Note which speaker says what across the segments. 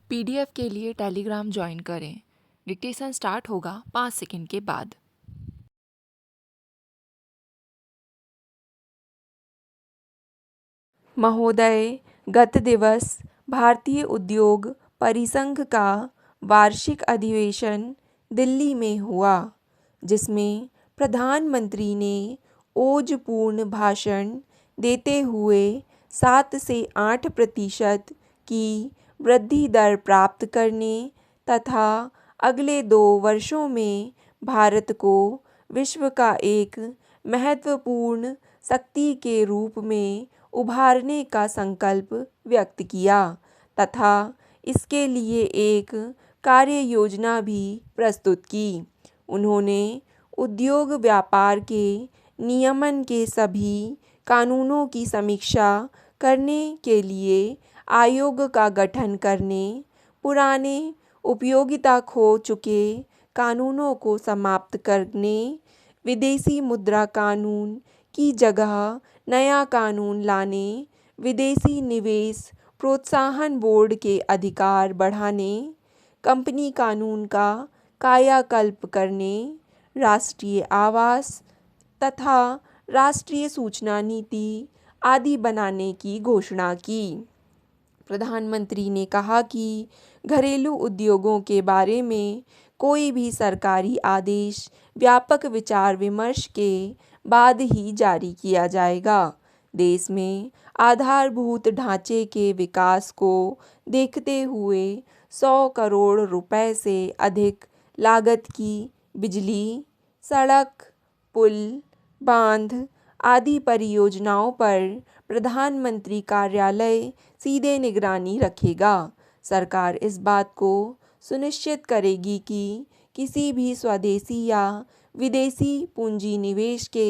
Speaker 1: PDF के लिए Telegram join करें। डिक्टेशन स्टार्ट होगा 5 सेकंड के बाद।
Speaker 2: महोदय, गत दिवस भारतीय उद्योग परिसंघ का वार्षिक अधिवेशन दिल्ली में हुआ, जिसमें प्रधानमंत्री ने ओजपूर्ण भाषण देते हुए 7 से 8% की वृद्धि दर प्राप्त करने तथा अगले 2 वर्षों में भारत को विश्व का एक महत्वपूर्ण शक्ति के रूप में उभारने का संकल्प व्यक्त किया तथा इसके लिए एक कार्य योजना भी प्रस्तुत की। उन्होंने उद्योग व्यापार के नियमन के सभी कानूनों की समीक्षा करने के लिए आयोग का गठन करने, पुराने उपयोगिता खो चुके कानूनों को समाप्त करने, विदेशी मुद्रा कानून की जगह नया कानून लाने, विदेशी निवेश प्रोत्साहन बोर्ड के अधिकार बढ़ाने, कंपनी कानून का कायाकल्प करने, राष्ट्रीय आवास तथा राष्ट्रीय सूचना नीति आदि बनाने की घोषणा की। प्रधानमंत्री ने कहा कि घरेलू उद्योगों के बारे में कोई भी सरकारी आदेश व्यापक विचार विमर्श के बाद ही जारी किया जाएगा। देश में आधारभूत ढांचे के विकास को देखते हुए 100 करोड़ रुपए से अधिक लागत की बिजली, सड़क, पुल, बांध आदि परियोजनाओं पर प्रधानमंत्री कार्यालय सीधे निगरानी रखेगा। सरकार इस बात को सुनिश्चित करेगी कि किसी भी स्वदेशी या विदेशी पूंजी निवेश के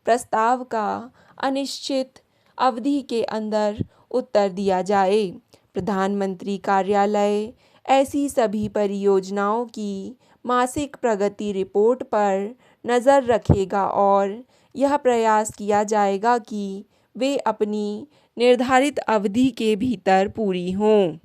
Speaker 2: प्रस्ताव का अनिश्चित अवधि के अंदर उत्तर दिया जाए। प्रधानमंत्री कार्यालय ऐसी सभी परियोजनाओं की मासिक प्रगति रिपोर्ट पर नज़र रखेगा और यह प्रयास किया जाएगा कि वे अपनी निर्धारित अवधि के भीतर पूरी हों।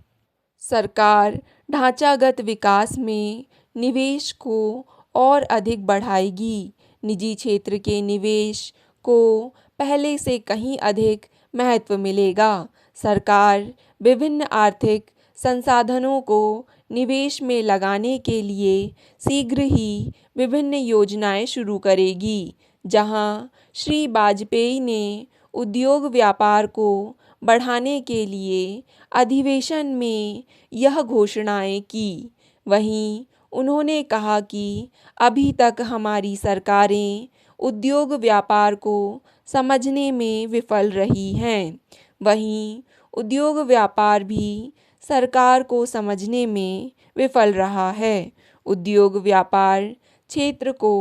Speaker 2: सरकार ढांचागत विकास में निवेश को और अधिक बढ़ाएगी। निजी क्षेत्र के निवेश को पहले से कहीं अधिक महत्व मिलेगा। सरकार विभिन्न आर्थिक संसाधनों को निवेश में लगाने के लिए शीघ्र ही विभिन्न योजनाएं शुरू करेगी। जहां श्री वाजपेयी ने उद्योग व्यापार को बढ़ाने के लिए अधिवेशन में यह घोषणाएं की, वहीं उन्होंने कहा कि अभी तक हमारी सरकारें उद्योग व्यापार को समझने में विफल रही हैं। वहीं उद्योग व्यापार भी सरकार को समझने में विफल रहा है। उद्योग व्यापार क्षेत्र को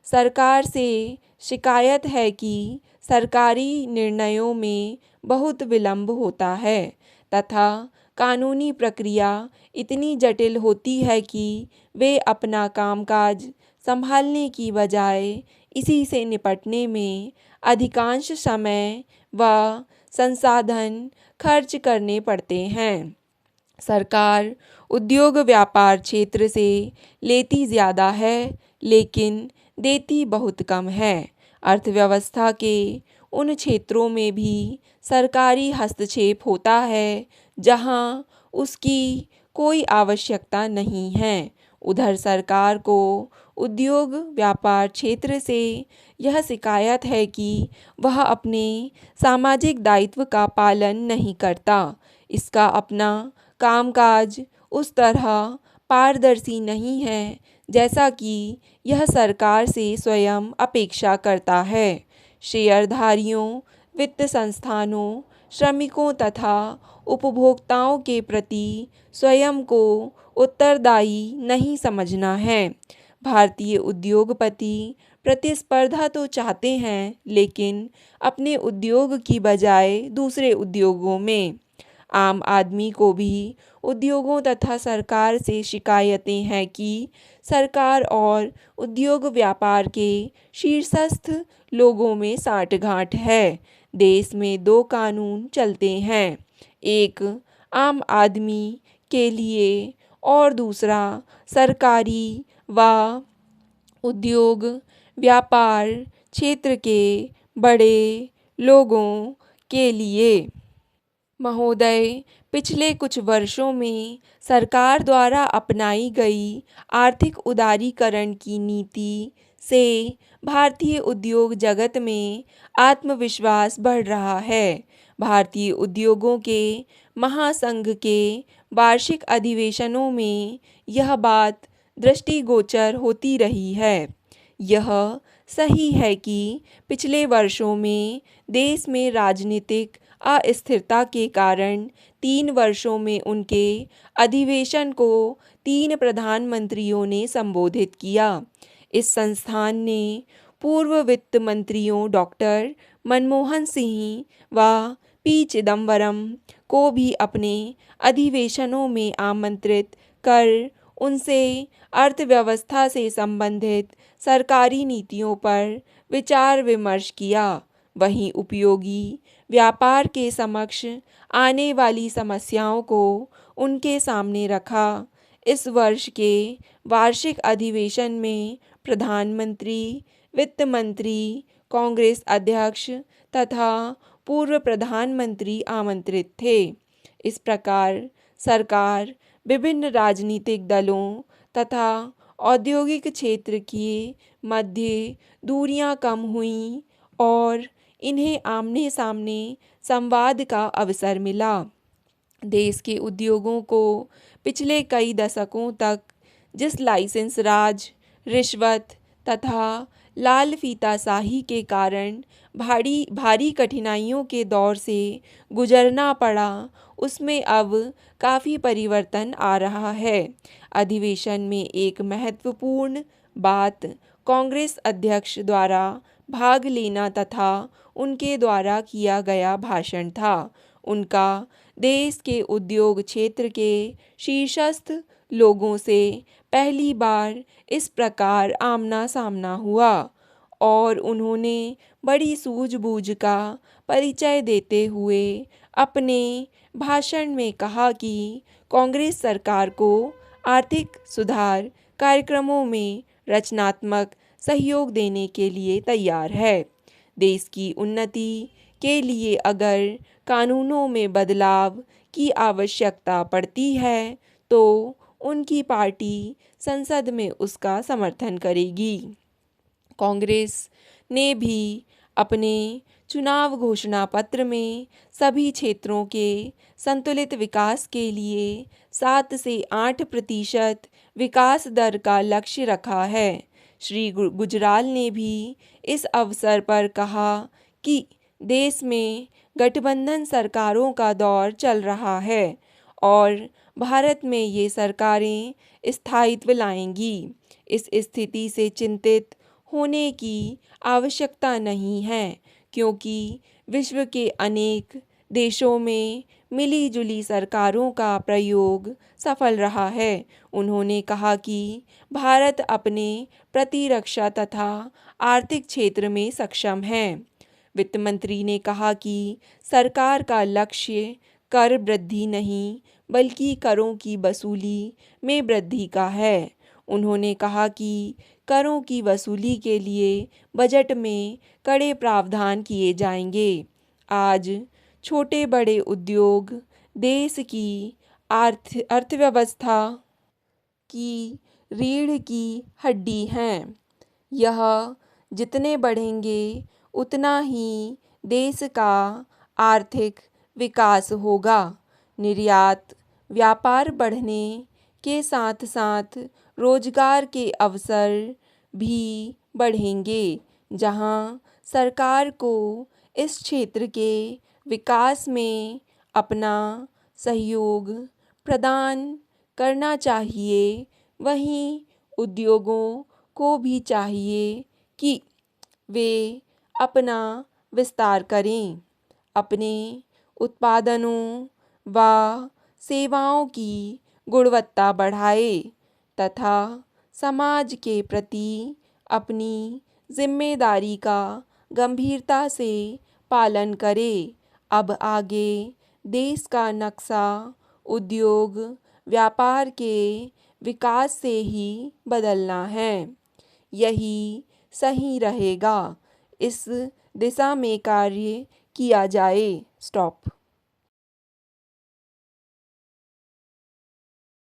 Speaker 2: सरकार से शिकायत है कि सरकारी निर्णयों में बहुत विलंब होता है तथा कानूनी प्रक्रिया इतनी जटिल होती है कि वे अपना कामकाज संभालने की बजाय इसी से निपटने में अधिकांश समय व संसाधन खर्च करने पड़ते हैं। सरकार उद्योग व्यापार क्षेत्र से लेती ज़्यादा है लेकिन देती बहुत कम है। अर्थव्यवस्था के उन क्षेत्रों में भी सरकारी हस्तक्षेप होता है जहां उसकी कोई आवश्यकता नहीं है। उधर सरकार को उद्योग व्यापार क्षेत्र से यह शिकायत है कि वह अपने सामाजिक दायित्व का पालन नहीं करता। इसका अपना कामकाज उस तरह पारदर्शी नहीं है जैसा कि यह सरकार से स्वयं अपेक्षा करता है। शेयरधारियों, वित्त संस्थानों, श्रमिकों तथा उपभोक्ताओं के प्रति स्वयं को उत्तरदायी नहीं समझना है। भारतीय उद्योगपति प्रतिस्पर्धा तो चाहते हैं लेकिन अपने उद्योग की बजाय दूसरे उद्योगों में। आम आदमी को भी उद्योगों तथा सरकार से शिकायतें हैं कि सरकार और उद्योग व्यापार के शीर्षस्थ लोगों में साठगांठ है। देश में 2 कानून चलते हैं, एक आम आदमी के लिए और दूसरा सरकारी व उद्योग व्यापार क्षेत्र के बड़े लोगों के लिए। महोदय, पिछले कुछ वर्षों में सरकार द्वारा अपनाई गई आर्थिक उदारीकरण की नीति से भारतीय उद्योग जगत में आत्मविश्वास बढ़ रहा है। भारतीय उद्योगों के महासंघ के वार्षिक अधिवेशनों में यह बात दृष्टिगोचर होती रही है। यह सही है कि पिछले वर्षों में देश में राजनीतिक अस्थिरता के कारण 3 वर्षों में उनके अधिवेशन को 3 प्रधानमंत्रियों ने संबोधित किया। इस संस्थान ने पूर्व वित्त मंत्रियों डॉक्टर मनमोहन सिंह व पी चिदम्बरम को भी अपने अधिवेशनों में आमंत्रित कर उनसे अर्थव्यवस्था से संबंधित सरकारी नीतियों पर विचार विमर्श किया। वहीं उपयोगी व्यापार के समक्ष आने वाली समस्याओं को उनके सामने रखा। इस वर्ष के वार्षिक अधिवेशन में प्रधानमंत्री, वित्त मंत्री, कांग्रेस अध्यक्ष तथा पूर्व प्रधानमंत्री आमंत्रित थे। इस प्रकार सरकार विभिन्न राजनीतिक दलों तथा औद्योगिक क्षेत्र के मध्य दूरियां कम हुईं और इन्हें आमने सामने संवाद का अवसर मिला। देश के उद्योगों को पिछले कई दशकों तक जिस लाइसेंस राज, रिश्वत तथा लाल फीताशाही के कारण भारी कठिनाइयों के दौर से गुजरना पड़ा, उसमें अब काफ़ी परिवर्तन आ रहा है। अधिवेशन में एक महत्वपूर्ण बात कांग्रेस अध्यक्ष द्वारा भाग लेना तथा उनके द्वारा किया गया भाषण था। उनका देश के उद्योग क्षेत्र के शीर्षस्थ लोगों से पहली बार इस प्रकार आमना सामना हुआ और उन्होंने बड़ी सूझबूझ का परिचय देते हुए अपने भाषण में कहा कि कांग्रेस सरकार को आर्थिक सुधार कार्यक्रमों में रचनात्मक सहयोग देने के लिए तैयार है। देश की उन्नति के लिए अगर कानूनों में बदलाव की आवश्यकता पड़ती है तो उनकी पार्टी संसद में उसका समर्थन करेगी। कांग्रेस ने भी अपने चुनाव घोषणा पत्र में सभी क्षेत्रों के संतुलित विकास के लिए 7 से 8% विकास दर का लक्ष्य रखा है। श्री गुजराल ने भी इस अवसर पर कहा कि देश में गठबंधन सरकारों का दौर चल रहा है और भारत में ये सरकारें स्थायित्व लाएंगी। इस स्थिति से चिंतित होने की आवश्यकता नहीं है क्योंकि विश्व के अनेक देशों में मिली-जुली सरकारों का प्रयोग सफल रहा है। उन्होंने कहा कि भारत अपने प्रतिरक्षा तथा आर्थिक क्षेत्र में सक्षम है। वित्त मंत्री ने कहा कि सरकार का लक्ष्य कर वृद्धि नहीं बल्कि करों की वसूली में वृद्धि का है। उन्होंने कहा कि करों की वसूली के लिए बजट में कड़े प्रावधान किए जाएंगे। आज छोटे बड़े उद्योग देश की अर्थव्यवस्था की रीढ़ की हड्डी हैं। यह जितने बढ़ेंगे उतना ही देश का आर्थिक विकास होगा। निर्यात व्यापार बढ़ने के साथ साथ रोजगार के अवसर भी बढ़ेंगे, जहां सरकार को इस क्षेत्र के विकास में अपना सहयोग प्रदान करना चाहिए। वहीं उद्योगों को भी चाहिए कि वे अपना विस्तार करें, अपने उत्पादनों व सेवाओं की गुणवत्ता बढ़ाएं तथा समाज के प्रति अपनी जिम्मेदारी का गंभीरता से पालन करें। अब आगे देश का नक्शा उद्योग व्यापार के विकास से ही बदलना है। यही सही रहेगा। इस दिशा में कार्य किया जाए। स्टॉप।